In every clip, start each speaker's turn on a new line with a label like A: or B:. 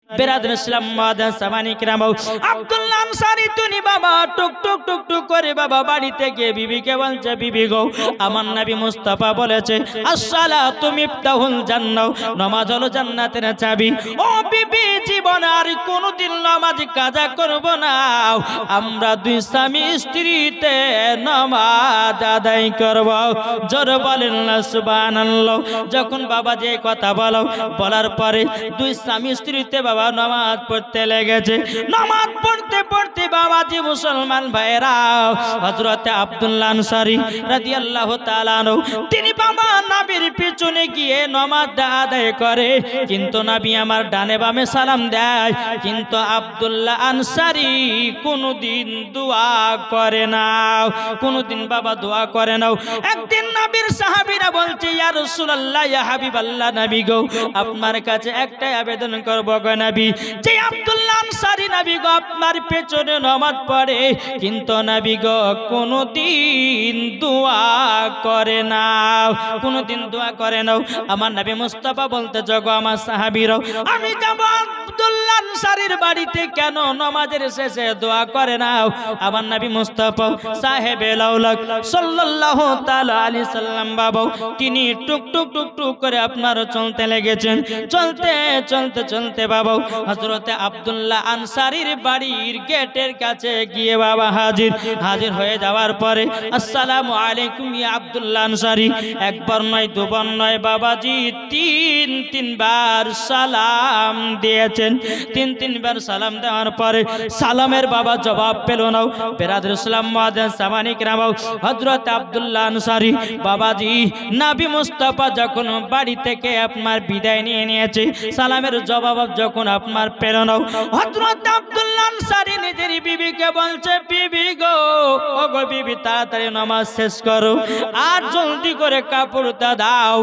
A: বেরাদুল ইসলাম মাদান সামানি কিরাম আব্দুল্লাহ আনসারী তুমি বাবা টুক টুক টুক টুক করে বাবা বাড়িতে গিয়ে বিবিকে বলছে বিবি গো আমার নবী মুস্তাফা বলেছে আসসালাতু মিফতাহুল জান্নাহ নামাজ হলো জান্নাতের চাবি ও বিবি জীবন আর কোনদিন নামাজ কাজা করব না আমরা দুই স্বামী স্ত্রীতে নামাজ আদায় করব জোর বলেন না সুবহানাল্লাহ যখন বাবা যে কথা বলার পরে দুই স্বামী স্ত্রীতে বাবা নামাজ পড়তে লেগেছে নামাজ পড়তে পড়তে বাবাজি মুসলমান ভাইরা হযরতে আব্দুল্লাহ আনসারী রাদিয়াল্লাহু তাআলা আনহু তিনি বাবা নবীর পিছনে গিয়ে নামাজ আদায় করে কিন্তু নবী আমার ডানে বামে সালাম দেয় কিন্তু আব্দুল্লাহ আনসারী কোনদিন দোয়া করে না কোনদিন বাবা দোয়া করে না একদিন নবীর সাহাবীরা বলছে ইয়া রাসূলুল্লাহ ইয়া হাবিবাল্লাহ নবী গো আপনার কাছে একটাই আবেদন করব গো নবী যে আব্দুল্লাহ আনসারী নবী গো আপনার পেছনে নামাজ পড়ে কিন্তু নবী গো কোনদিন দোয়া করে না কোনদিন দোয়া করে না আমার নবী মুস্তাফা বলতে জগো আমার সাহাবীরা আমি যাব আব্দুল্লাহ আনসারীর বাড়িতে কেন নামাজের শেষে দোয়া করে না আমার নবী মুস্তাফা সাহেবে লাউলাক সাল্লাল্লাহু তাআলা আলাইহি সাল্লাম বাবা তিনি টুক টুক টুক টুক করে আপনার চলতে লেগেছেন চলতে চলতে চলতে বাবা হযরতে আব্দুল্লাহ আনসারীর বাড়ির গেটের কাছে গিয়ে বাবা হাজির হয়ে যাওয়ার পরে আসসালামু আলাইকুম ইয়া আব্দুল্লাহ আনসারী একবার নয় দুবার নয় বাবাজি তিনবার সালাম দিয়েছেন তিনবার সালাম দেওয়ার পরে সালামের বাবা জবাব পেল না বেরাদুল ইসলাম মুআজ্জিন সামানি কিরাম হযরত আব্দুল্লাহ আনসারী বাবাজি নবী মুস্তাফা যখন বাড়ি থেকে আপনার বিদায় নিয়ে নিয়েছে সালামের জবাব যখন আপনার পেল না হযরত আব্দুল্লাহ আনসারী নিজের বিবিকে বলছে বিবি গো ওগো বিবি তাড়াতাড়ি নামাজ শেষ করো আর জলদি করে কাপড়টা দাও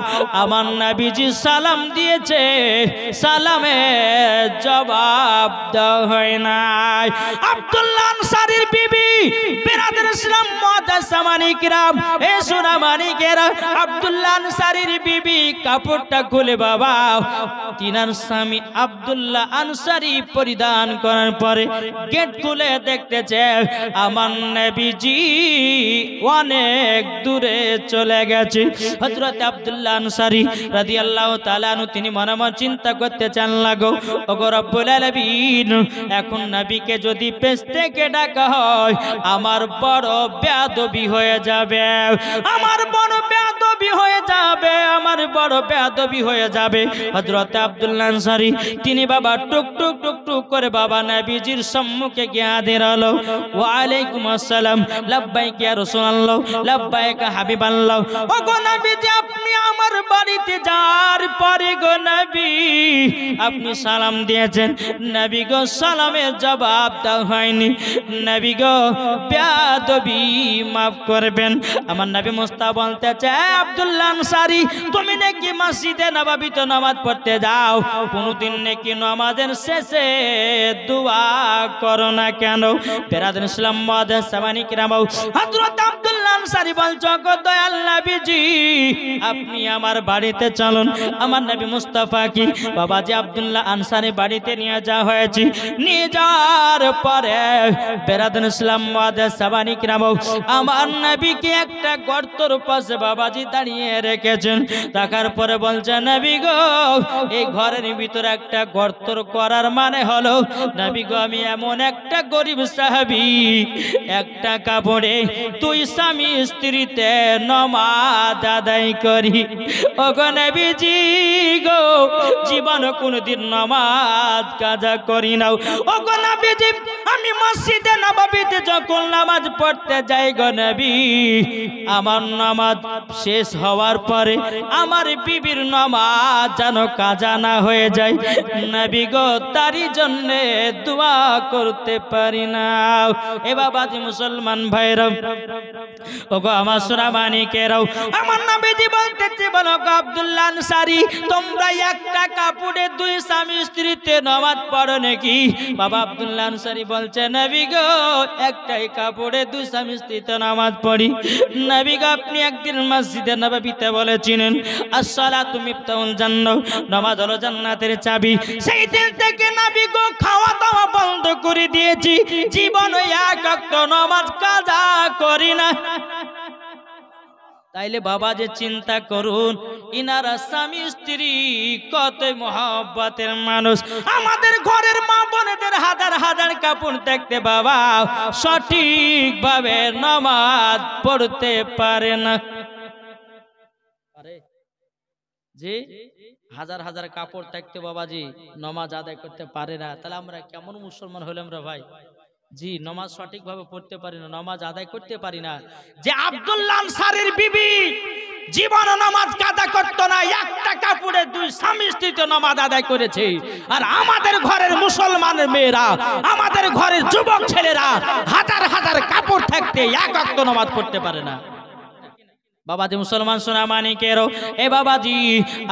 A: আমার নবীজি সালাম দিয়েছে সালামের জবাব দাও হয় নাই আব্দুল্লাহ আনসারীর বিবি বেরাদুল ইসলাম মুআজ্জিন সামানি কিরাম এ সোনা মানিকেরা আব্দুল্লাহ আনসারীর বিবি কাপড়টা খুলে বাবা তিনার স্বামী আব্দুল্লাহ আনসারী পরিধান করার পরে গেট খুলে দেখতেছে আমার নবীজি অনেক দূরে চলে গেছে হযরত আব্দুল্লাহ আনসারী রাদিয়াল্লাহু তাআলা আনহু তিনি মনে মনে চিন্তা করতে চান লাগো ওগো রব্বুল আলামিন এখন নবীকে যদি পেছ থেকে ডাকা হয় আমার বড় বেয়াদবি হয়ে যাবে আমার বড় বেয়াদবি হয়ে যাবে আমার বড় বেয়াদবি হয়ে যাবে হযরত আব্দুল্লাহ আনসারী তিনি বাবা টুক টুক টুক টুক করে বাবা নবীজির সম্মুখে গিয়ে হাজির হলো ওয়া আলাইকুম আসসালাম লাব্বাইক ইয়া রাসূলুল্লাহ লাব্বাইক হাবিবাল্লাহ ওগো নবীজি আপনি আমার বাড়িতে যাওয়ার পরে গো নবী আপনি সালাম দিয়েছেন নবী গো সালামের জবাব দাও হয়নি নবী গো বেয়াদবি মাফ করবেন আমার নবী মুস্তাফা বলতে চায় আব্দুল্লাহ আনসারী তুমি নাকি মসজিদে নববীতে নামাজ পড়তে যাও কোনদিন নাকি নামাজের শেষে দোয়া করো না কেন বেরাদুল ইসলাম মুআজ্জিন সামানি কিরাম হযরত আব্দুল্লাহ আনসারী বলছো গো দয়াল নবীজি আপনি আমার বাড়িতে চলুন আমার নবী মুস্তাফা কি বাবাজি আব্দুল্লাহ আনসারী বাড়িতে নিয়ে যাওয়া হয়েছে নিয়ে যাওয়ার পরে বেরাদুল ইসলাম মুআজ্জিন সামানি কিরাম আমার নবীকে একটা গর্তের পাশে বাবাজি দাঁড়িয়ে রেখেছেন তাকার পরে বলছে নবী গো এই ঘরের ভিতরে একটা গর্ত করার মানে হলো নবী গো আমি এমন একটা গরিব সাহাবী একটা কাপড়ে তুই স্বামী স্ত্রীতে নামাজ আদায় করি ওগো নবীজি গো জীবন কোনদিন নামাজ কাজা করি না ওগো নবীজি আমি মসজিদে নববীতে যখন নামাজ পড়তে যাই গো নবী আমার নামাজ শেষ হওয়ার পরে আমার বিবির নামাজ যেন কাজা না হয়ে যায় নবী গো তারই জন্য দোয়া করতে পারি না এ বাবাজি মুসলমান ভাইরা ওগো আমার সোনা মানিকেরাও, আমার নবীজি বলতেছে, বলো গো আব্দুল্লাহ আনসারী, তোমরা একটা কাপড়ে দুই স্বামী স্ত্রীতে নামাজ পড়ো নাকি? বাবা আব্দুল্লাহ আনসারী বলছে, নবী গো একটাই কাপড়ে দুই স্বামী স্ত্রীতে নামাজ পড়ি। নবী গো আপনি একদিন মসজিদে নববীতে বলেছিলেন আসসালাতু মিফতাহুল জান্নাহ, নামাজ হলো জান্নাতের চাবি। সেই দিন থেকে নবী গো খাওয়া দাওয়া বন্ধ করে দিয়েছি, জীবনে এক ওয়াক্ত নামাজ কাজা করি না। তাইলে বাবা যে চিন্তা করুন, ইনারা স্বামী স্ত্রী কত মহব্বতের মানুষ। আমাদের ঘরের মা বোনেদের হাজার হাজার কাপড় দেখতে বাবা সঠিকভাবে নামাজ পড়তে পারে না। জি, হাজার হাজার কাপড় থাকতে বাবাজি নামাজ আদায় করতে পারে না, তাহলে আমরা কেমন মুসলমান হলাম রে ভাই? জি, নামাজ সঠিকভাবে পড়তে পারি না, নামাজ আদায় করতে পারি না। যে আব্দুল্লাহ আনসারীর বিবি জীবন নামাজ কাজা করতো না, একটা কাপড়ে দুই স্বামী স্ত্রীতে নামাজ আদায় করেছে। আর আমাদের ঘরের মুসলমানের মেয়েরা, আমাদের ঘরের যুবক ছেলেরা হাজার হাজার কাপড় থাকতে এক ওয়াক্ত নামাজ পড়তে পারে না। বাবাজি মুসলমান সোনা মানিকেরও, এ বাবাজি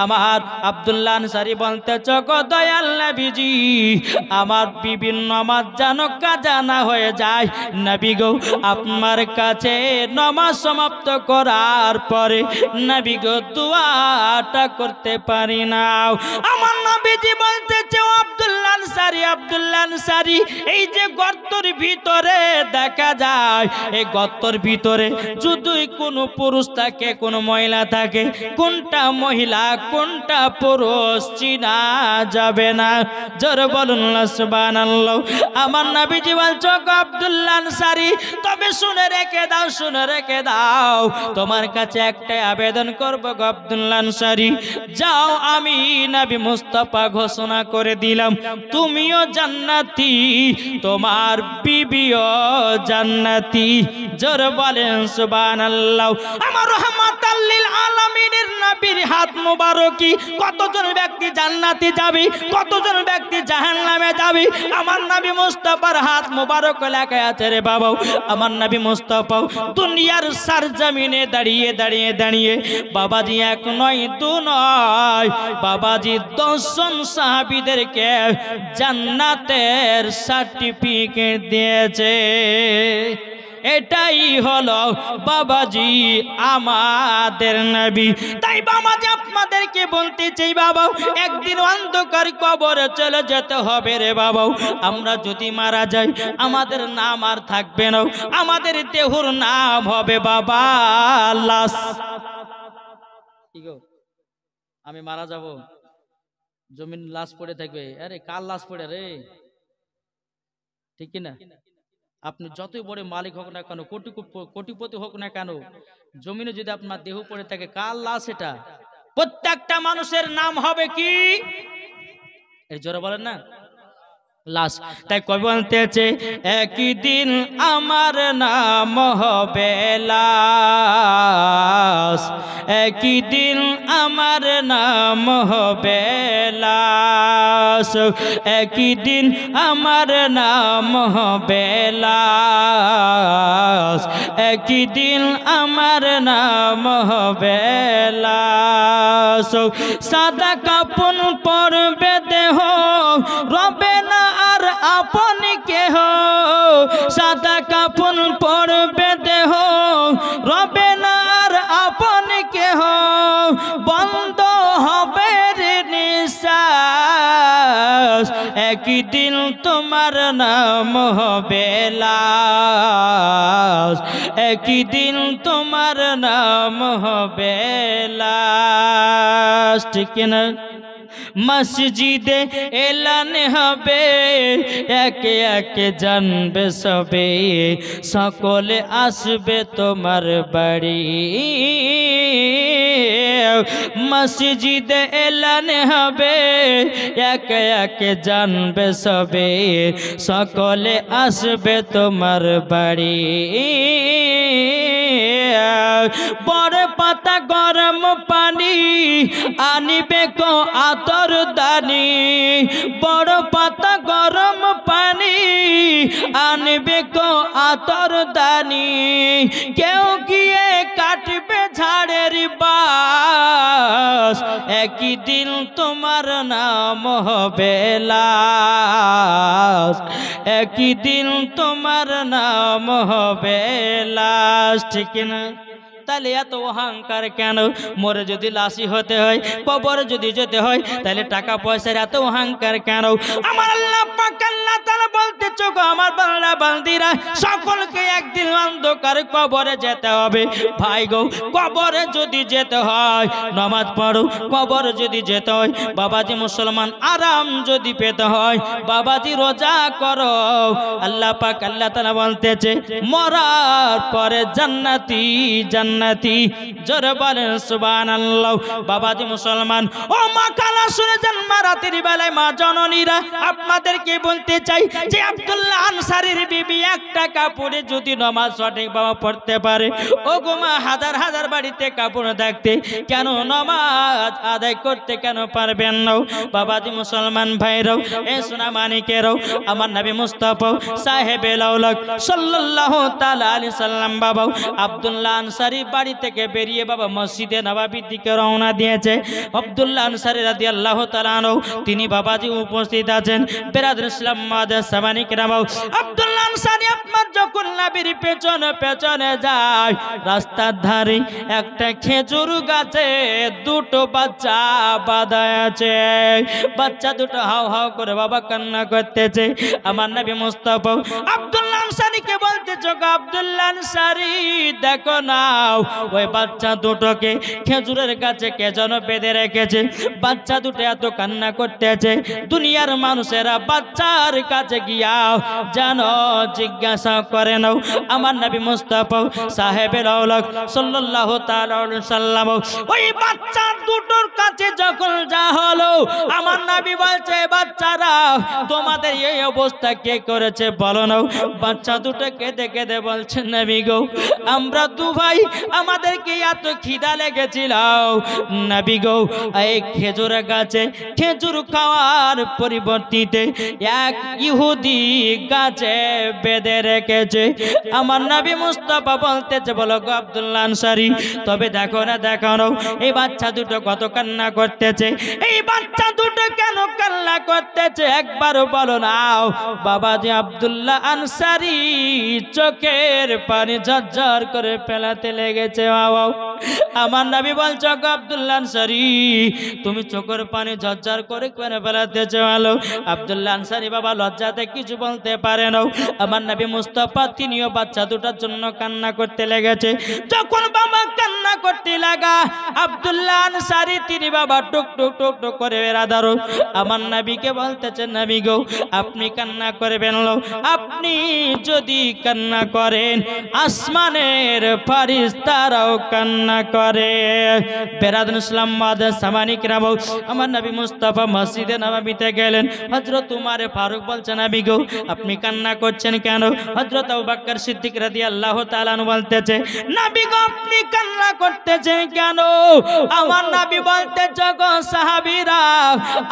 A: আমার আব্দুল্লাহ আনসারী বলতে গো দয়াল নবীজি, আমার বিবির নামাজ যেন কাজা না হয়ে যায়। নবী গো আপনার কাছে নামাজ সমাপ্ত করার পরে নবী গো দোয়াটা করতে পারি না। আমার নবীজি বলতেছে, ও আব্দুল্লাহ আনসারী, আব্দুল্লাহ আনসারী, এই যে গর্তের ভিতরে দেখা যায়, এই গর্তের ভিতরে যদি কোনো পুরুষ থাকে, কোন মহিলা থাকে, কোনটা মহিলা কোনটা পুরুষ চিনা যাবে না। জোরে বলুন না সুবহানাল্লাহ। আমার নবীজি বলছে, আব্দুল্লাহ আনসারী, তবে শুনে রেখে দাও, শুনে রেখে দাও, তোমার কাছে একটাই আবেদন করব গো আব্দুল্লাহ আনসারী, যাও আমি নবী মুস্তাফা ঘোষণা করে দিলাম তুমিও জান্নাতি, তোমার বিবিও জান্নাতি। জোরে বলেন সুবহানাল্লাহ। আমার রহমাতাল লিল আলামিনের নবীর হাত মুবারকি, কতজন ব্যক্তি জান্নাতে যাবে, কতজন ব্যক্তি জাহান্নামে যাবে, আমার নবী মুস্তাফার হাত মুবারক লেখা আছে রে বাবা। আমার নবী মুস্তাফা দুনিয়ার সরজমিনে দাঁড়িয়ে দাঁড়িয়ে দাঁড়িয়ে বাবাজি এক নয় দু নয় বাবাজি 10 জন সাহাবীদেরকে জান্নাতের সার্টিফিকেট দিয়েছে। এটাই হলো বাবাজি আমাদের নবী। তাই বাবাজি আপনাদেরকে বলতে চাই বাবা, একদিন অন্ধকার কবরে চলে যেতে হবে রে বাবা। আমরা যদি মারা যাই আমাদের নাম আর থাকবে না, আমাদের দেহর নাম হবে বাবা লাশ। কি গো, আমি মারা যাব, জমিন লাশ পড়ে থাকবে, আরে কার লাশ পড়ে রে? ঠিক না? আপনি যতই বড় মালিক হোক না কেন, কোটিপতি হোক না কেন, জমিনে যদি আপনার দেহ পড়ে থাকে, কার লাশ এটা? প্রত্যেকটা মানুষের নাম হবে কি? এর জোরে বলেন না, লাশ। তাই কবি বলতেছে, একই দিন আমার নাম হবে লাশ, একই দিন আমার নাম হবে লাশ, একই দিন আমার নাম হবে লাশ, একই দিন আমার নাম হবে লাশ। সাদা কাপন পরবে দেহ, রবে না আর আপন কেহ, সাদা কাপন পরবে দেহ, রবে না আর আপন কেহ, বন্ধ হবে রে নিঃশ্বাস, একই দিন তোমার নাম হবে লাশ, একই দিন তোমার নাম হবে লাশ। ঠিক না? মসজিদে এলান হবে, একে একে জানবে সবে, সকলে আসবে তোমার বাড়ি। মসজিদে এলান হবে, একে একে জানবে সবে, সকলে আসবে তোমার বাড়ি। বড় পাতা গরম পানি আনিবে কো আতর দানি, বড় পাতা গরম পানি আনবে কো আতর দানি, কেউ গিয়ে কাটবে ঝাড়ের বাস, একই দিন তোমার নাম হবে লাশ, একই দিন তোমার নাম হবে লাশ। ঠিক না? তাহলে এত অহংকার কেন? মরে যদি লাশি হতে হয়, কবরে যদি যেতে হয়, তাহলে টাকা পয়সার এত অহংকার কেন? আমার আল্লাহ পাক আল্লাহ তাআলা বলতেছে গো আমার বান্দা বান্দিরা, সকলকে একদিন অন্ধকার কবরে যেতে হবে। ভাই গো, কবরে যদি যেতে হয় নামাজ পড়ো, কবরে যদি যেতে হয় বাবাজি মুসলমান আরাম যদি পেতে হয় বাবাজি রোজা করো। আল্লাহ পাক আল্লাহ তাআলা বলতেছে মরার পরে জান্নাতি জান্নাতি, জোরে বলেন সুবহানাল্লাহ। বাবাজি মুসলমান ও মা কালা শুনে যান, মা রাতের বেলায় মা জননীরা আপনাদেরকে বলতে চাই যে আব্দুল্লাহ আনসারীর বিবি একটা কাপড়ে যদি নামাজ সঠিক ভাবে পড়তে পারে, ও গো মা হাজার হাজার বাড়িতে কাপড় দেখতে কেন নামাজ আদায় করতে কেন পারবেন না? বাবাজি মুসলমান ভাইরাও, এ সোনা মানিকেরাও, আমার নবী মুস্তাফা সাহেবে লাউলাক সাল্লাল্লাহু তাআলা আলাইহি সাল্লাম বাবা আব্দুল্লাহ আনসারী বাড়ি থেকে বেরিয়ে বাবা মসজিদে নববীর দিকে রওনা দিয়েছে। আব্দুল্লাহ আনসারী রাদিয়াল্লাহু তাআলা আনহু তিনি বাবাজি উপস্থিত আছেন। বিরাদর ইসলাম মাদার সামানি কেরাম, আব্দুল্লাহ আনসারী আপনার যখন নবীর পেছনে পেছনে যায়, রাস্তার ধারে একটা খেজুর গাছে দুটো বাচ্চা বাঁধা আছে। বাচ্চা দুটো হাও হাও করে বাবা কান্না করতেছে। আমার নবী মুস্তাফা আব্দুল্লাহ আনসারীকে বলতেছে গো আব্দুল্লাহ আনসারী দেখো নাও, ওই বাচ্চা দুটোকে খেজুরের গাছে কে যেন বেঁধে রেখেছে। বাচ্চা দুটো এত কান্না করতেছে, দুনিয়ার মানুষেরা বাচ্চার কাছে গিয়া যেন জিজ্ঞাসা করে নাও। আমার নবী মুস্তাফা সাহেবের আওলাদ সাল্লাল্লাহু তাআলা আলাইহি সাল্লাম ওই বাচ্চা দুটোর কাছে যখন যা হলো, আমার নবী বলছে বাচ্চারা তোমাদের এই অবস্থা কে করেছে বলো না। বাচ্চা দুটো কেঁদে কেঁদে বলছে নবী গো আমরা দু ভাই, আমাদেরকে এত খিদা লেগেছিল নবী গো, এই খেজুর গাছে খেজুর খাওয়ার পরিবর্তিতে এক ইহুদি গাছে বেঁধে রেখেছে। আমার নবী মুস্তাফা বলতেছে বলো গো আব্দুল্লাহ আনসারী তবে দেখো না দেখো না এই বাচ্চা দুটো কত কান্না করতেছে, এই বাচ্চা দুটো কেন কান্না করতেছে একবার বলো নাও। বাবাজি আব্দুল্লাহ আনসারী চোখের পানি ঝরঝর করে ফেলাতে লেগেছে। বাবা আমার নবী বলছে গো আব্দুল্লাহ আনসারী তুমি চোখের পানি ঝরঝর করে ফেলাতে চাও। আব্দুল্লাহ আনসারী বাবা লজ্জাতে কিছু বলতে পারে না। আমার নবী মুস্তাফা তিনিও বাচ্চা দুটার জন্য কান্না করতে লেগেছে। যখন বাবা কান্না করতে লাগা আব্দুল্লাহ আনসারী তিনি বাবা টুক টুক টুক টুক করে বেরাদারো আমার নবীকে বলতেছেন নবী গো আপনি কান্না করবেন না, আপনি যদি কান্না করেন আসমানের ফেরেশতারাও কান্না করে। বেরাদুল ইসলাম মাদার সামানি কেরাম, আমার নবী মুস্তাফা মসজিদে নববীতে গেলেন। হযরত উমর ফারুক বলছেন নবী গো আপনি কান্না করছেন কেন? হযরত আবু বকর সিদ্দিক রাদিয়াল্লাহু তাআলা আনহু বলতেছে নবী গো আপনি কান্না করতেছেন কেন? আমার নবী বলতেছে গো সাহাবীরা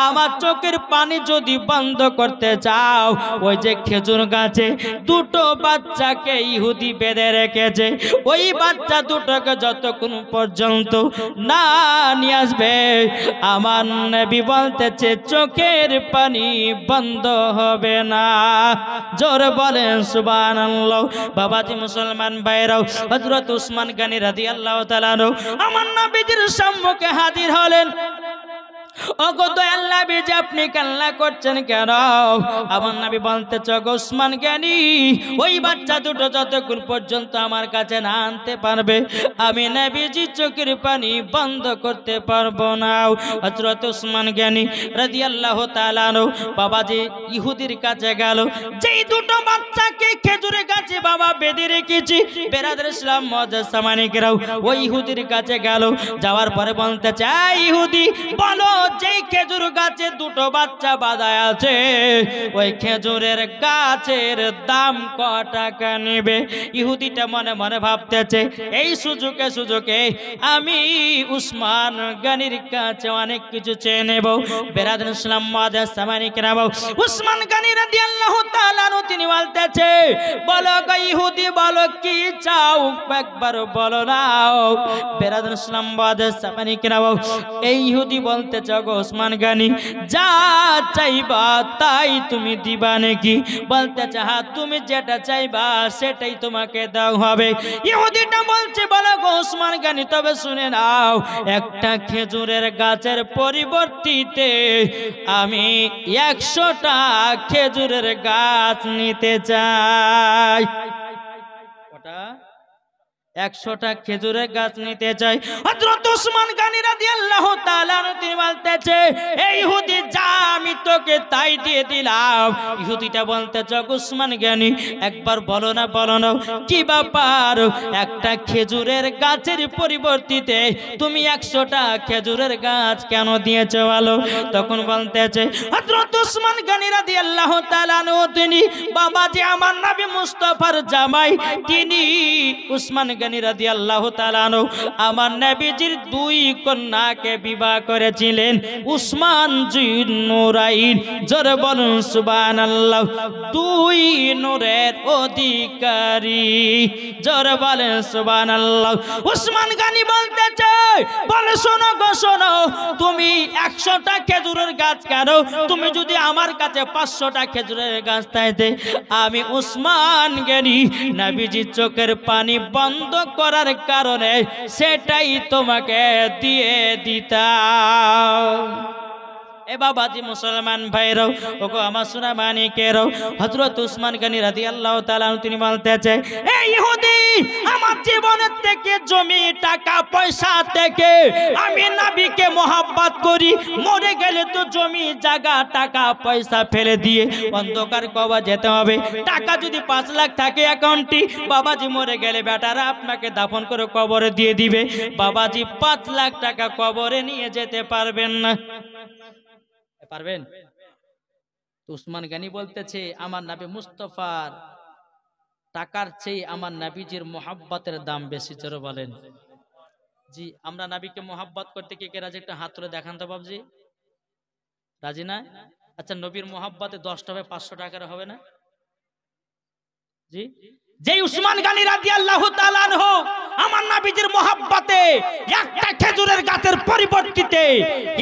A: আমার চোখের পানি যদি বন্ধ করতে চাও, ওই যে খেজুর গাছে দুটো বাচ্চাকে ইহুদি বেঁধে রেখেছে, ওই বাচ্চা দুটোকে যতক্ষণ পর্যন্ত না নিয়ে আসবে আমার নবী বলতেছে চোখের পানি বন্ধ হবে না। জোরে বলেন সুবহানাল্লাহ। বাবাজি মুসলমান ভাইরাও, হযরত উসমান গনি রাদিয়াল্লাহু তাআলা আনহু আমার নবীজির সম্মুখে হাজির হলেন। ওগো দয়াল নবী যে আপনি কান্না করছেন কেন? আমার নবী বলতেছে গো উসমান গনি ওই বাচ্চা দুটো যতক্ষণ পর্যন্ত আমার কাছে না আনতে পারবে আমি নবীজি চোখের পানি বন্ধ করতে পারবো না। হযরত উসমান গনি রাদিয়াল্লাহু তাআলা আনহু বাবাজি ইহুদির কাছে গেল। যেই দুটো বাচ্চাকে খেজুরের গাছে বাবা বেঁধে রেখেছি, বেরাদর ইসলাম মুআজ্জাজ সামানিকেরাও ওই ইহুদির কাছে গেল। যাওয়ার পরে বলতেছে এই ইহুদি বলো যেই খেজুর গাছে দুটো বাচ্চা বাঁধা আছে ওই খেজুরের গাছের দাম ক টাকা নেবে? ইহুদিটা মনে মনে ভাবতেছে এই সুযোগে আমি উসমান গনির কাছে অনেক কিছু চেয়ে নেব। বেরাদুল ইসলাম মুআজ্জাজ সামানী কেরাম, উসমান গনি রাদিয়াল্লাহু তাআলা আনহু তিনি বলতেছে, বলো গো ইহুদি, বলো কি চাও, একবার বলো না। বেরাদুল ইসলাম মুআজ্জাজ সামানী কেরাম, এই ইহুদি বলতেছে গো উসমান গনি, যা চাইবা তাই তুমি দিবা নাকি? বলতেছে হ্যাঁ, তুমি যেটা চাইবা সেটাই তোমাকে দেওয়া হবে। ইহুদিটা বলছে, বলো গো উসমান গনি, তবে শুনে নাও, একটা খেজুরের গাছের পরিবর্তিতে আমি 100টা খেজুরের গাছ নিতে চাই। কটা? 100টা খেজুরের গাছ নিতে চাই। হযরত উসমান গনি রাদিয়াল্লাহু তাআলা তিনি বলতেছে, এই ইহুদি যা, আমি তোকে তাই দিয়ে দিলাম। ইহুদিটা বলতেছে, উসমান গনি একবার বলো না, বলো না কি ব্যাপার, একটা খেজুরের গাছের পরিবর্তিতে তুমি 100টা খেজুরের গাছ কেন দিয়েছো বলো? তখন বলতেছে হযরত উসমান গনি রাদিয়াল্লাহু তাআলা তিনি, বাবাজি আমার নবী মুস্তাফার জামাই, তিনি উসমান গনি রাদিয়াল্লাহু তাআলা আমার নবীজির 2 কন্যাকে বিবাহ করেছিলেন। উসমান জিন নুরাইন, জোরে বলুন সুবহানাল্লাহ, 2 নূরের অধিকারী, জোরে বলেন সুবহানাল্লাহ। উসমান গনি বলতেছে, বলে শোনো গো শোনো, তুমি 100টা খেজুরের গাছ কেন? তুমি যদি আমার কাছে 500টা খেজুরের গাছ চাইতে, আমি উসমান গনি নবীজির চোখের পানি বন্ধ করার কারণে সেটাই তোমাকে দিয়ে দিতাম। এ বাবাজি মুসলমান ভাইরাও, ওগো আমার সোনা মানিকেরও, হযরত উসমান গনি রাদিয়াল্লাহু তাআলা তিনি বলতেছে, এই ইহুদি আমার জীবনের থেকে, জমি টাকা পয়সা থেকে আমি নবীকে মহব্বত করি, মরে গেলে তো জমি জায়গা টাকা পয়সা ফেলে দিয়ে অন্ধকার কবর যেতে হবে। টাকা যদি 5 লাখ থাকে অ্যাকাউন্টে, বাবাজি মরে গেলে বেটারা আপনাকে দাফন করে কবরে দিয়ে দিবে। বাবাজি 5 লাখ টাকা কবরে নিয়ে যেতে পারবেন না। পারবেন? উসমান গনি বলতেছে, আমার নবী মুস্তাফার টাকার চেয়ে আমার নবীজির মোহাব্বতের দাম বেশি। জোরে বলেন। জি, আমরা নবীকে মোহাব্বত করতে কে কে রাজি? একটা হাত তুলে দেখান তো বাবজি। রাজি না? আচ্ছা, নবীর মোহাব্বতে 10টা হবে 500 টাকার হবে না? জি, যেই উসমান গনি রাদিয়াল্লাহু তাআলা আনহু আমার নবীজির মোহাব্বতে একটা খেজুরের গাছের পরিবর্তিতে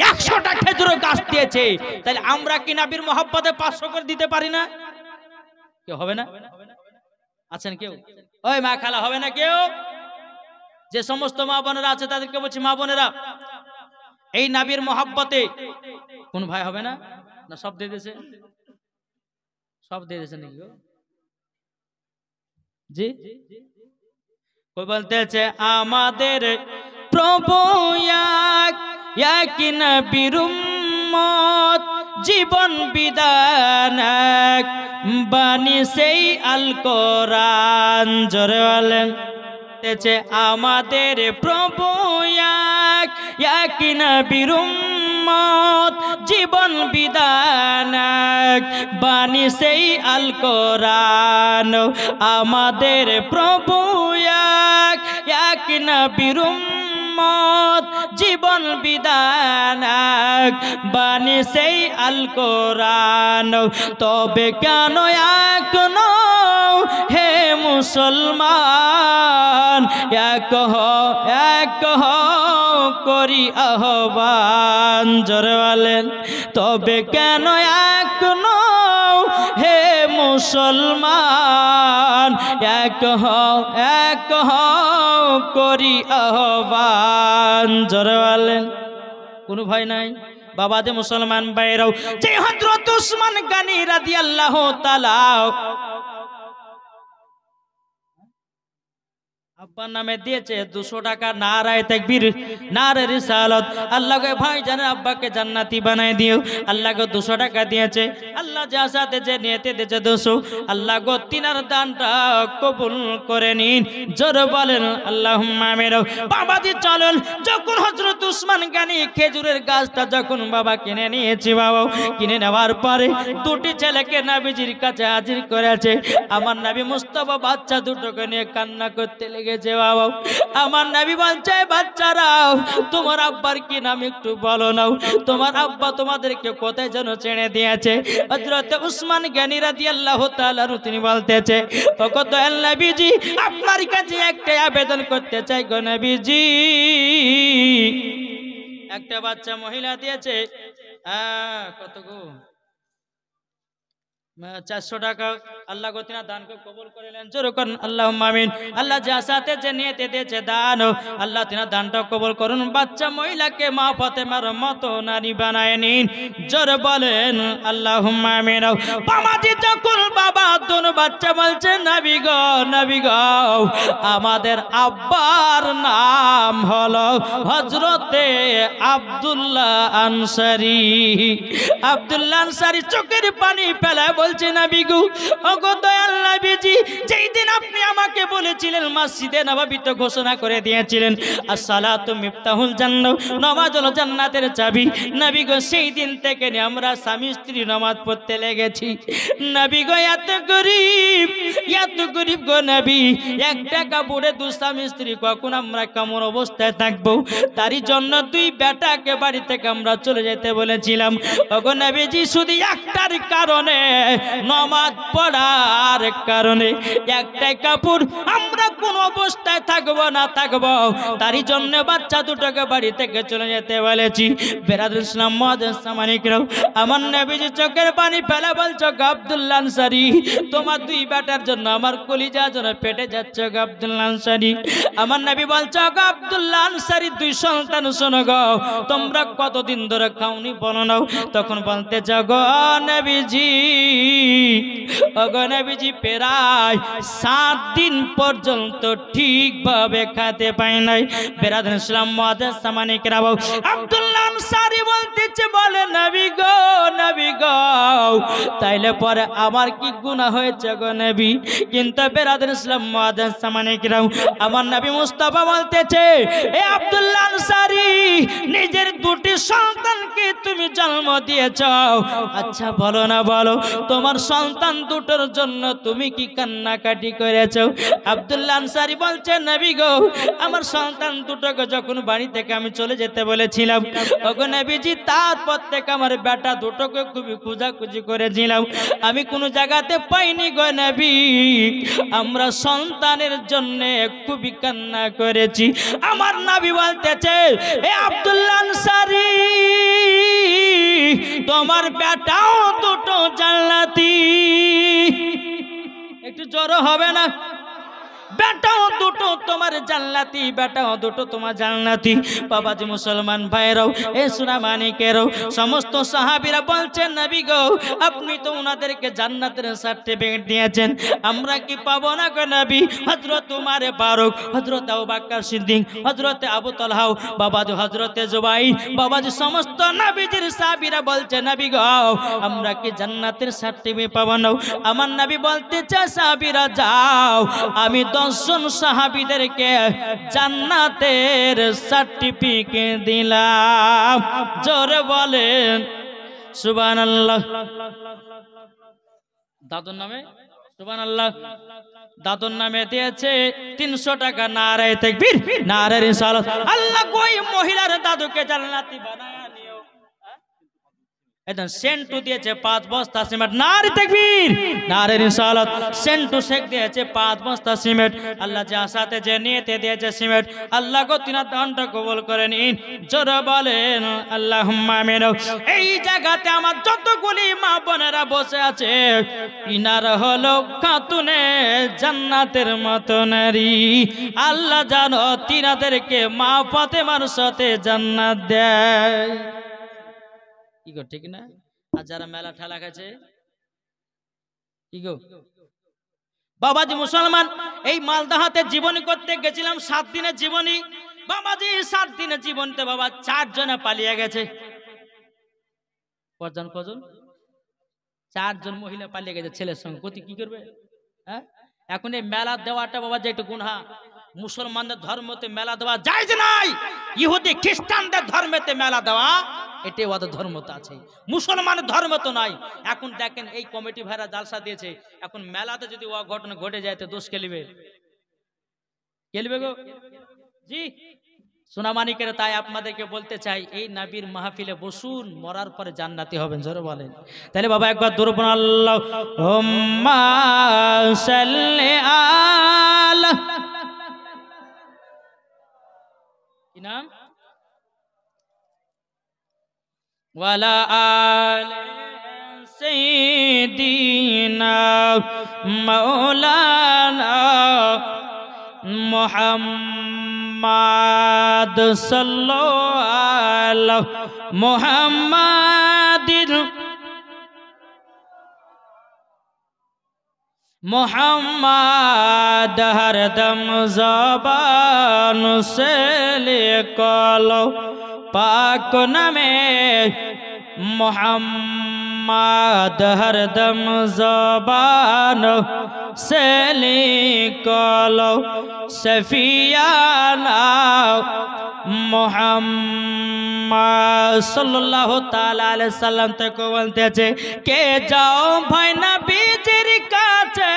A: 100টা খেজুরের গাছ দিয়েছে, তাহলে আমরা কি নবীর মোহাব্বতে 500 করে দিতে পারি না? কেউ হবে না? আছেন কেউ? ওই মা খালা হবে না কেউ? যে সমস্ত মা বোনেরা আছে তাদেরকে বলছি, মা বোনেরা, এই নবীর মোহাব্বতে কোন ভাই হবে না? না সব দিয়ে দিয়েছে? সব দিয়ে দিয়েছে নাকি? জি, কই বলতেছে আমাদের প্রভু এক নবীর উম্মত, জীবন বিধান এক, বাণী সেই আল কোরআন। জোরে বলেন। আমাদের প্রভু এক নবীর উম্মত, জীবন বিধান এক, বাণী সেই আল কোরআন। আমাদের প্রভু এক নবীর উম্মত, জীবন বিধান এক, বাণী সেই আল কোরআন। তবে কেন এখনো হে মুসলমান, এক করি আহ্বান। জোরে বলেন। তবে কেন এখনো হে মুসলমান, এক করি আহ্বান। জোরে বলেন। কোনো ভয় নাই? বাবা যে মুসলমান ভাইরাও, যে হযরত উসমান গনি রাদিয়াল্লাহু তাআলা আব্বার নামে দিয়েছে 200 টাকা। নারায়ে তাকবীর, নারে রিসালাত। আল্লাহ কে ভাই জানের আব্বাকে জান্নাতি বানায় দিও। আল্লাহ কে 200 টাকা দিয়েছে। আল্লাহ যা সাথে যে নিয়তে দিয়েছে 200, আল্লাহ গো তিনার দানটা কবুল করে নিন। জোরে বলেন আল্লাহুম্মা আমিন। বাবাজি চলুন, যখন হযরত উসমান গনি খেজুরের গাছটা যখন বাবা কিনে নিয়েছে, বাবা কিনে নেওয়ার পরে দুটি ছেলেকে নবীজির কাছে হাজির করেছে। আমার নবী মুস্তাফা বাচ্চা দুটোকে নিয়ে কান্না করতে লেগেছে। বাবা আমার নবী বলছে, বাচ্চারাও তোমার আব্বার কি নাম একটু বলো নাও, তোমার আব্বা তোমাদেরকে কোথায় যেন ছেড়ে দিয়েছে। হযরত উসমান গনি রাদিয়াল্লাহু তাআলা তিনি বলতেছে, ও কত নবীজি আপনার কাছে একটা আবেদন করতে চাই গো নবীজি। একটা বাচ্চা মহিলা দিয়েছে কত গো 400 টাকা। আল্লাহ গো তিনা দানকে কবুল করে নেন। জোরে করুন আল্লাহুম্মা আমিন। আল্লাহ যা সাথে যে নিয়তে দিয়েছে দান, আল্লাহ তিনা দানটা কবুল করুন। বাচ্চা মহিলাকে মা ফাতেমার মতো নারী বানায় নিন। জোরে বলেন আল্লাহুম্মা আমিন। বাবাজি যখন বাবা দোনো বাচ্চা বলছে, নবী গো, নবী গো, আমাদের আব্বার নাম হলো হযরতে আব্দুল্লাহ আনসারী। আব্দুল্লাহ আনসারী চোখের পানি ফেলে বলছে, নবী গো, ওগো দয়াল নবীজি, যেই দিন আপনি আমাকে বলেছিলেন মসজিদে নববীতে ঘোষণা করে দিয়েছিলেন আসসালাতু মিফতাহুল জান্নাহ, নামাজ হলো জান্নাতের চাবি। নবী গো সেই দিন থেকে আমরা স্বামী স্ত্রী নামাজ পড়তে লেগেছি। নবী গো এত গরিব গো নবী, এক টাকা পড়ে দু স্বামী স্ত্রী কখন আমরা কেমন অবস্থায় থাকবো, তারই জন্য দুই বেটাকে বাড়ি থেকে আমরা চলে যেতে বলেছিলাম। ওগো নবীজি শুধু একটার কারণে, নামাজ পড়ার কারণে, একটাই কাপড় আমরা কোন অবস্থায় থাকবো না থাকবো, তারই জন্য বাচ্চা দুটোকে বাড়ি থেকে চলে যেতে বলেছি। বেরাদুল ইসলাম মুআজ্জাজ সামানিকরাও, আমার নবীজি চোখের পানি ফেলে বলছো, আব্দুল্লাহ আনসারী, তোমার দুই বেটার জন্য আমার কলিজা যেন ফেটে যাচ্ছে গো আব্দুল্লাহ আনসারী। আমার নবী বলছো, আব্দুল্লাহ আনসারী দুই সন্তান, শোনো গো, তোমরা কতদিন ধরে খাওনি বলো নাও। তখন বলতে চাও গো নবীজি, ওগো নবীজি প্রায় 7 দিন পর্যন্ত ঠিকভাবে খেতে পাই নাই। বেরাদুল ইসলাম মুআজ্জাজ সামানিকরাও, আব্দুল্লাহ আনসারী বলতেছে, বলে নবী গো, নবী গো, তাইলে পরে আমার কি গুনাহ হয়েছে গো নবী? কিন্তু বেরাদুল ইসলাম মুআজ্জাজ সামানিকরাও, আমার নবী মুস্তাফা বলতেছে, এ আব্দুল্লাহ আনসারী, নিজের দুটি সন্তানকে তুমি জন্ম দিয়েছ, আচ্ছা বলো না, বলো তোমার সন্তান দুটোর জন্য তুমি কি কান্নাকাটি করেছো? আব্দুল্লাহ আনসারী বলছে, নবী গো, আমার সন্তান দুটোকে যখন বাড়ি থেকে আমি চলে যেতে বলেছিলাম, ওগো নবীজি, তারপর থেকে আমার বেটা দুটোকে খুবই খোঁজাখুঁজি করেছিলাম, আমি কোনো জায়গাতে পাইনি গো নবী। আমরা সন্তানের জন্য খুবই কান্না করেছি। আমার নবী বলতেছে, এ আব্দুল্লাহ আনসারী, তোমার বেটাও দুটো জান্নাতি। একটু জোরে হবে না? বেটাও দুটো তোমার জান্নাতি, বেটাও দুটো তোমার জান্নাতি। বাবাজি মুসলমান ভাইরাও, এ সোনা মানিকেরও, সমস্ত সাহাবীরা বলছেন, নবী গো, আপনি তো ওনাদেরকে জান্নাতের সার্টিফিকেট দিয়েছেন, আমরা কি পাবো না গো নবী? হযরত উমর ফারুক, হযরত আবু বকর সিদ্দিক, হযরত আবু তালহা, বাবাজি হযরত জুবাইর, বাবাজি সমস্ত নবীজির সাহাবীরা বলছে, নবী গো, আমরা কি জান্নাতের সার্টিফিকেট পাবো না? আমার নবী বলতে চায়, সাহাবীরা যাও, আমি 10 জন সাহাবীদেরকে জান্নাতের সার্টিফিকেট দিলাম। জোরে বলেন সুবহানাল্লাহ। দাদুর নামে সুবহানাল্লাহ, দাদুর নামে দিয়েছে 300 টাকা। নারায়ে তাকবীর, নারায়ে রিসালাত। আল্লাহ কই মহিলার দাদুকে জান্নাতি বানায় নিও। একদম সেন্টু দিয়েছে 5 বস্তা সিমেন্ট। নারে তাকবীর, নারে রিসালাত। সেন্টু শেখ দিয়েছে 5 বস্তা সিমেন্ট। আল্লাহ যা সাথে যে নিয়তে দিয়েছে সিমেন্ট, আল্লাহ গো তিনার দানটা কবুল করে নিন। জোরে বলেন আল্লাহুম্মা আমিন। এই জায়গাতে আমার যতগুলি মা বোনেরা বসে আছে, ইনারা হলো খাতুনে জান্নাতের মতো নারী। আল্লাহ জানো তিনাদেরকে মা ফাতেমার সাথে জান্নাত দেয়। কি গো ঠিক না? আর যারা মেলা ঠেলা খাচ্ছে, কি গো বাবাজি মুসলমান, এই মালদাহাতে জীবনী করতে গেছিলাম, 7 দিনের জীবনী। বাবাজি 7 দিনের জীবনতে বাবা 4 জনে পালিয়ে গেছে। কজন? 4 জন মহিলা পালিয়ে গেছে ছেলের সঙ্গে। কোথায় কি করবে? হ্যাঁ, এখন এই মেলা দেওয়াটা বাবা যে একটু গুনাহ। মুসলমানদের ধর্মতে মেলা দেওয়া জায়েজ নাই, ইহুদি খ্রিস্টানদের ধর্মেতে মেলা দেওয়া এটাই ওদের ধর্মতে আছে, মুসলমানের ধর্ম তো নাই। এখন দেখেন এই কমিটি ভাইরা জালসা দিয়েছে, এখন মেলাতে যদি ও ঘটনা ঘটে যায় তো দোষ কে লিবে? গো জি সোনামানিকের। তাই আপনাদেরকে বলতে চাই, এই নবীর মাহফিলে বসুন, মরার পরে জান্নাতি হবেন, জোরে বলেন। তাহলে বাবা একবার দরুদ আল্লাহুম্মা সাল্লি আলা, কি নাম, ওয়ালা আলি সাইয়্যিদিনা মাওলানা মুহাম্মাদ সাল্লাল্লাহু মুহাম্মাদিন मोहम्मद हरदम ज़बान से लिखलो पाक नमे मोहम्मद हरदम ज़बान से लिखलो सफियाना मोहम्मद सल्लल्लाहु ताला अलैहि वसल्लम तक बोलते थे के जाओ भाई नबी जिर काছে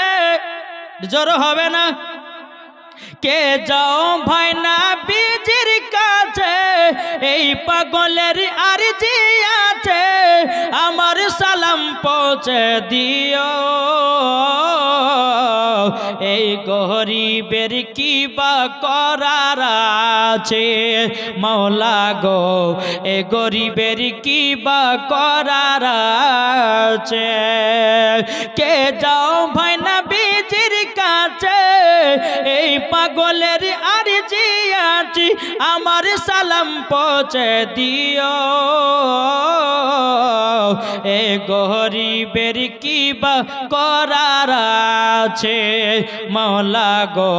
A: জোর হবে না, কে যাও ভাই নবী জির কাছে, এই পাগলের আরজি আছে, আমার সালাম পৌঁছে দিও, এই গরিবের কি বা করার আছে, মাওলা গো এই গরিবের কি বা করার আছে, কে যাও ভাই নবীজির কাছে, এই পাগলের আরজি আছে, আমার সালাম পৌঁছে দিও, এই গরিবের কি বা করার আছে, মাওলা গো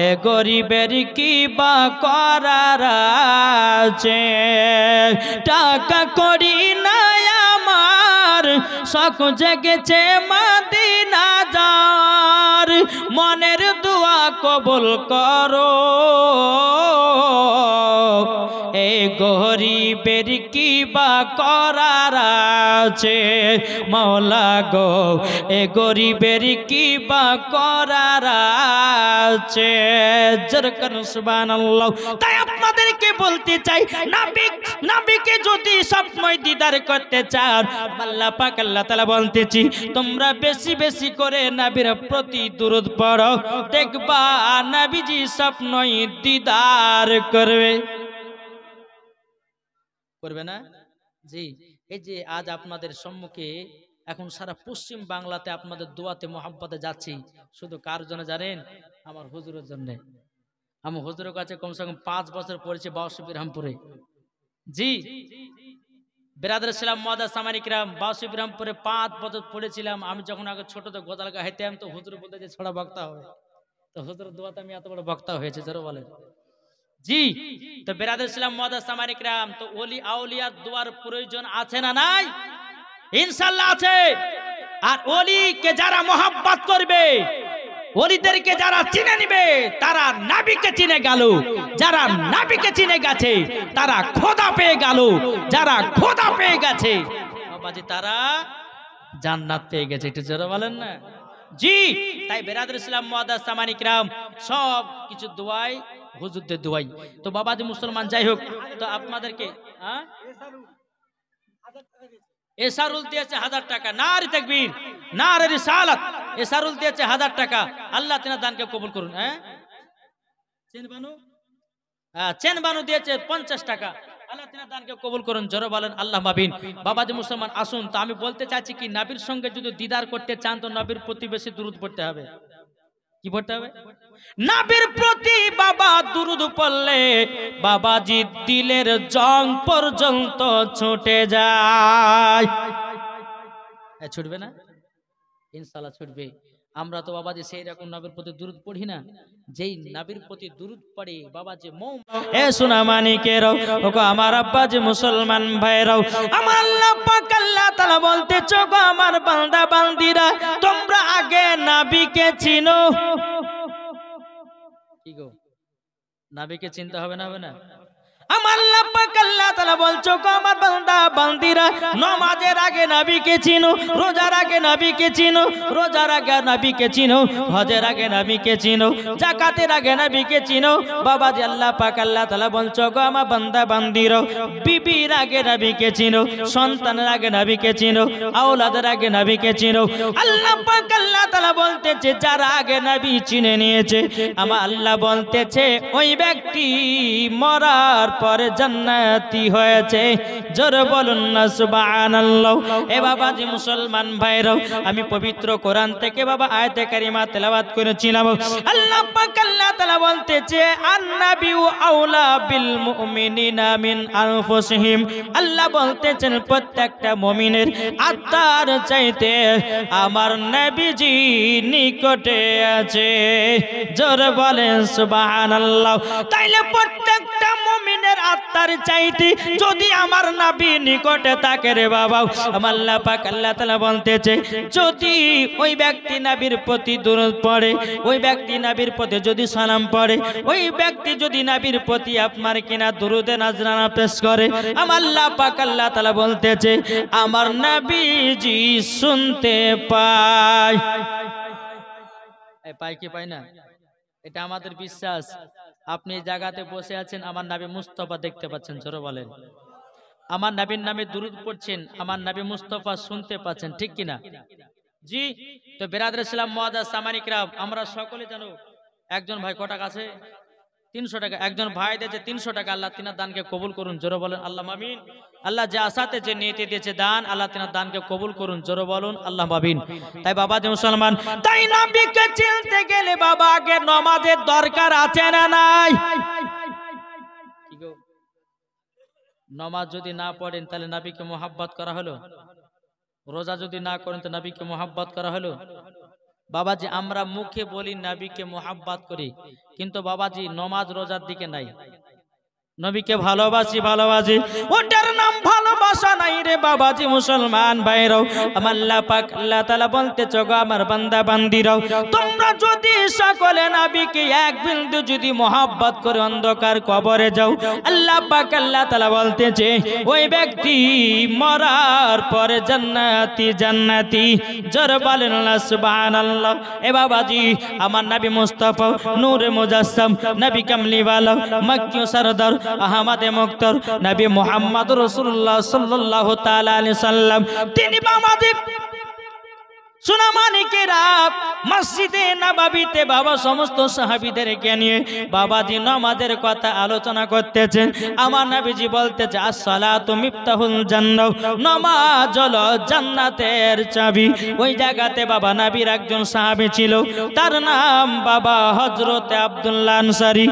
A: এ গরিবের কি বা করার আছে, টাকা করি নাই আমার শখ জেগেছে মদিনা যার, মনের দোয়া কবুল করো, এই গরিবের কি বা করার আছে, মাওলা গো এ গরিবের কি বা করার আছে, জরকান সুবহানাল্লাহ। তাই আপনাদেরকে বলতে চাই, নবীকে যদি স্বপ্নই দিদার করতে চান, আল্লাহ পাক আল্লাহ তাআলা বলতেছি তোমরা বেশি বেশি করে নবীর প্রতি দুরূদ পড়ো, দেখবা নবীজি স্বপ্নই দিদার করবে না? জি, এই যে আজ আপনাদের সম্মুখে এখন সারা পশ্চিম বাংলাতে আপনাদের দোয়াতে মোহাম্মতে যাচ্ছি, শুধু কার জন্য জানেন? আমার হুজুরের জন্য। আমি হুজুরের কাছে কমসে কম 5 বছর পড়েছি বাউসিবিরহামপুরে। জি বেরাদার ছিলাম মুআদ্দাস সামানিকরাম, বাউসিবিরহামপুরে 5 বছর পড়েছিলাম। আমি যখন আগে ছোট তো গোদালগা হেঁটেম, তো হুজুর বলতে যে ছড়া বক্তা হবে, তো হুজুরের দোয়াতে আমি এত বড় বক্তা হয়েছে, যারা বলেন জি। তো বেরাদার ছিলাম মুআদ্দাস সামানিকরাম, তো ওলি আউলিয়ার দোয়ার প্রয়োজন আছে না নাই? ইনশাআল্লাহ আছে। আর ওলিকে যারা মোহাব্বত করবে, ওলিদেরকে যারা চিনে নিবে, তারা নবীকে চিনে গেল, যারা নবীকে চিনে গেছে তারা খোদা পেয়ে গেল, যারা খোদা পেয়ে গেছে বাবাজি তারা জান্নাত পেয়ে গেছে। একটু জোরে বলেন না জি। তাই বেরাদার ইসলাম মুআদ্দাস সামানিকরাম সব কিছু দোয়াই হুজুরদের দোয়াই। তো বাবাজি মুসলমান যাই হোক, তো আপনাদেরকে এসারুল দিয়েছে 1000 টাকা, নারে তাকবীর নারে রিসালাত, এসারুল দিয়েছে 1000 টাকা, আল্লাহ তিনার দানকে কবুল করুন। চেন বানু দিয়েছে 50 টাকা, আল্লাহ তিনার দানকে কবুল করুন, জোরে বলেন আল্লাহ মাবিন। বাবাজি মুসলমান আসুন, তো আমি বলতে চাচ্ছি কি, নবীর সঙ্গে যদি দিদার করতে চান তো নবীর প্রতি বেশি দুরূদ পড়তে হবে। কি পড়তে হবে? নবীর প্রতি বাবা দুরূদ পড়লে বাবাজি দিলের জং পর্যন্ত ছুটে যায়। ছুটবে না? ইনশাআল্লাহ ছুটবে। আমরা তো বাবাজি সেই রকম নবীর প্রতি দুরূদ পড়ি না, যেই নবীর প্রতি দুরূদ পড়ে বাবাজি মৌ এ সোনা মানিকেরাও ওগো আমার আব্বাজি মুসলমান ভাইরাও, আমার আল্লাহ পাক আল্লাহ তাআলা বলতেছে গো আমার বান্দা বান্দিরা তোমরা আগে নবীকে চিনো। কি গো নবীকে চিনতে হবে না, হবে না? আমার আল্লাহ পাক আল্লাহ তাআলা বলছো গো আমার বান্দা বান্দিরা নামাজের আগে নবীকে চিনো, রোজার আগে নবীকে চিনো, রোজার আগে নবীকে চিনো, হজের আগে নবীকে চিনো, যাকাতের আগে নবীকে চিনো। বাবাজি আল্লাহ পাক আল্লাহ তাআলা বলছো গো আমার বান্দা বান্দিরা বিবির আগে নবীকে চিনো, সন্তানের আগে নবীকে চিনো, আওলাদের আগে নবীকে চিনো। আল্লাহ পাক আল্লাহ তাআলা বলতেছে যারা আগে নবী চিনে নিয়েছে আমার আল্লাহ বলতেছে ওই ব্যক্তি মরার পরে জান্নাতি হয়েছে। জোরে বলুন না সুবহানাল্লাহ। এ বাবাজি মুসলমান ভাইরাও আমি পবিত্র কোরআন থেকে বাবা আয়াতে কারিমা তেলাওয়াত করেছিলাম। আল্লাহ পাক আল্লাহ তাআলা বলতেছে আন-নাবিয়্যু আওলা বিল মুমিনিনা মিন আনফুসিহিম। আল্লাহ বলতেছেন প্রত্যেকটা মুমিনের আত্মার চাইতে আমার নবীজি নিকটে আছে। জোরে বলেন সুবহানাল্লাহ। তাইলে প্রত্যেকটা মুমিনের আত্মার চাইতে যদি আমার নবী নিকটে থাকে রে বাবা, আমার আল্লাহ পাক আল্লাহ তাআলা বলতেছে যদি ওই ব্যক্তি নবীর প্রতি দুরূদ পড়ে, ওই ব্যক্তি নবীর প্রতি যদি সালাম পড়ে, ওই ব্যক্তি যদি নবীর প্রতি আপনার কিনা দুরূদে নাজরানা পেশ করে, আমার আল্লাহ পাক আল্লাহ তাআলা বলতেছে আমার নবীজি শুনতে পায়। পায় কি পায় না? এটা আমাদের বিশ্বাস। আপনি এই জায়গাতে বসে আছেন আমার নবী মুস্তাফা দেখতে পাচ্ছেন, জোরে বলেন। আমার নবীর নামে দুরূদ পড়ছেন, আমার নবী মুস্তাফা শুনতে পাচ্ছেন, ঠিক কিনা? জি। তো বিরাদরে ইসলাম মুআজ্জাজ সামানিক রাম আমরা সকলে জানো একজন ভাই কত টাকা আছে? 300 টাকা। একজন ভাই দিয়েছে 300 টাকা। আল্লাহ তিনার দানকে কবুল করুন, জোরে বলেন আল্লাহ আমিন। আল্লাহ যে আশাতে যে নিয়তে দিয়েছে দান, আল্লাহ তিনার দানকে কবুল করুন, জোরে বলুন আল্লাহ আমিন। তাই বাবা যে মুসলমান, তাই নবীকে চিনতে গেলে বাবা আগে নামাজের দরকার আছে না নাই? কি গো নামাজ যদি না পড়েন তাহলে নবীকে মুহাব্বত করা হলো? রোজা যদি না করেন তো নবীকে মুহাব্বত করা হলো? বাবাজি আমরা মুখে বলি নবীকে মুহাব্বত করি, কিন্তু বাবাজি নামাজ রোজার দিকে নাই। নবীকে ভালোবাসি ভালোবাসি, ওটার নাম ভালোবাসা নাই রে বাবাজি মুসলমান ভাইরাও। আমার আল্লাহ পাক আল্লাহ তাআলা বলতেছে গো আমার বান্দা বান্দিরাও তোমরা যদি সকলে নবীকে এক বিন্দু যদি মুহাব্বত করে অন্ধকার কবরে যাও, আল্লাহ পাক আল্লাহ তাআলা বলতেছে ওই ব্যক্তি মরার পরে জান্নাতি জান্নাতি। জোরে বলেন না সুবহানাল্লাহ। এ বাবাজি আমার নবী মুস্তাফা নূরে মুজাসসাম নবী কামলিওয়ালা মক্কি সরদার আহমদে মুক্তার নবী মুহাম্মদ রাসূলুল্লাহ সাল্লাল্লাহু তাআলা আলাইহি সাল্লাম তিনি বাবাজি সোনা মানিকেরা মসজিদে নববীতে বাবা সমস্ত সাহাবীদেরকে নিয়ে বাবাজি নামাজের কথা আলোচনা করতেছেন। আমার নবীজি বলতেছে আসসালাতু মিফতাহুল জান্নাহ, নামাজ হলো জান্নাতের চাবি। ওই জায়গাতে বাবা নবীর একজন সাহাবী ছিল, তার নাম বাবা হযরত আব্দুল্লাহ আনসারী।